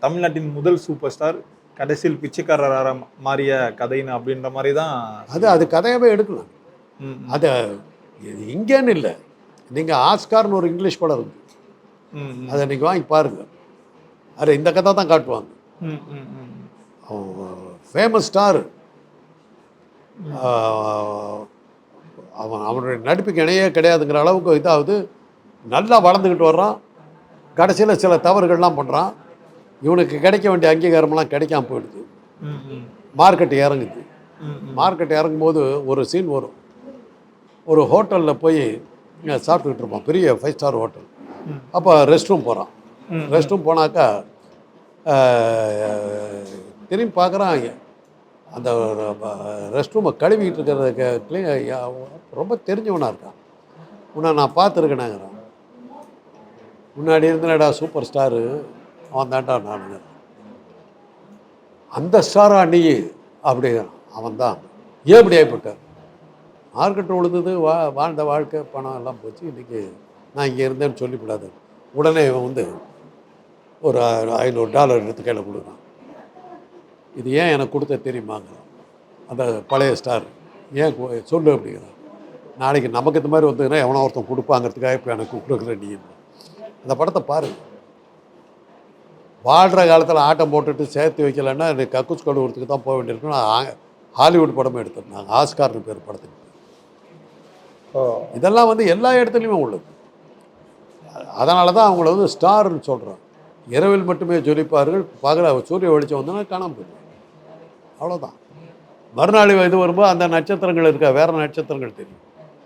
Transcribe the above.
தமிழ்நாட்டின் முதல் super star கடைசியில் பிச்சைக்காரராக மாறிய கதைன்னு அப்படின்ற மாதிரி தான் அது கதையாகவே எடுக்கலாம். அதை இங்கேன்னு இல்லை, நீங்கள் ஆஸ்கார்னு ஒரு இங்கிலீஷ் படம் இருக்குது, அதை நீங்கள் வாங்கி பாருங்கள். அது இந்த கதை தான் காட்டுவாங்க. ஃபேமஸ் ஸ்டார் அவனுடைய நடிப்புக்கு இணையே கிடையாதுங்கிற அளவுக்கு இதாவது நல்லா வளர்ந்துக்கிட்டு வர்றான். கடைசியில் சில தவறுகள்லாம் பண்ணுறான். இவனுக்கு கிடைக்க வேண்டிய அங்கீகாரமெல்லாம் கிடைக்காம போயிடுது. மார்க்கெட்டு இறங்குது. மார்க்கெட் இறங்கும்போது ஒரு சீன் வரும். ஒரு ஹோட்டலில் போய் சாப்பிட்டுக்கிட்டு இருப்பான், பெரிய 5 ஸ்டார் ஹோட்டல். அப்போ ரெஸ்ட் ரூம் போகிறான். ரெஸ்ட் ரூம் போனாக்கா திரும்பி பார்க்குறான், அந்த ரெஸ்ட் ரூமை கழுவிக்கிட்டு இருக்கிறதுக்கு ரொம்ப தெரிஞ்சவனாக இருக்கான். உன்னை நான் பார்த்துருக்கேனாங்கிறான். முன்னாடி இருந்தடா சூப்பர் ஸ்டாரு, அவன் தாண்டா நானுங்க. அந்த ஸ்டாரா நீ அப்படிங்கிறான். அவன் தான். ஏன் இப்படி ஆகிப்பட்டார்? மார்க்கெட்டு விழுந்தது, வாழ்ந்த வாழ்க்கை பணம் எல்லாம் போச்சு. இன்றைக்கி நான் இங்கே இருந்தேன்னு சொல்லிவிடாது. உடனே இவன் வந்து ஒரு $500 எடுத்து கையில் கொடுக்குறான். இது ஏன் எனக்கு கொடுத்த தெரியுமாங்கிறான் அந்த பழைய ஸ்டார். ஏன் சொல்லு அப்படிங்கிறான். நாளைக்கு நமக்கு இந்த மாதிரி வந்ததுன்னா எவனோ ஒருத்தன் கொடுப்பாங்கிறதுக்காக இப்போ எனக்கு கொடுக்குற நீ. அந்த படத்தை பாருங்கள். வாழ்கிற காலத்தில் ஆட்டம் போட்டுட்டு சேர்த்து வைக்கலைன்னா எனக்கு கக்கூஸ் கழுவுறதுக்கு தான் போக வேண்டியிருக்குன்னு ஹாலிவுட் படமே எடுத்துருந்தாங்க. ஆஸ்கார்னு பேர் படத்துக்கு. இதெல்லாம் வந்து எல்லா இடத்துலையுமே உள்ளது. அதனால தான் அவங்கள வந்து ஸ்டார்னு சொல்கிறோம். இரவில் மட்டுமே ஜொலிப்பார்கள், பகல சூரிய வெளிச்சம் வந்தோன்னா காணாமல் போயிடும். அவ்வளோதான். மறுநாள் இது வரும்போது அந்த நட்சத்திரங்கள் இருக்கா, வேறு நட்சத்திரங்கள் தெரியும்.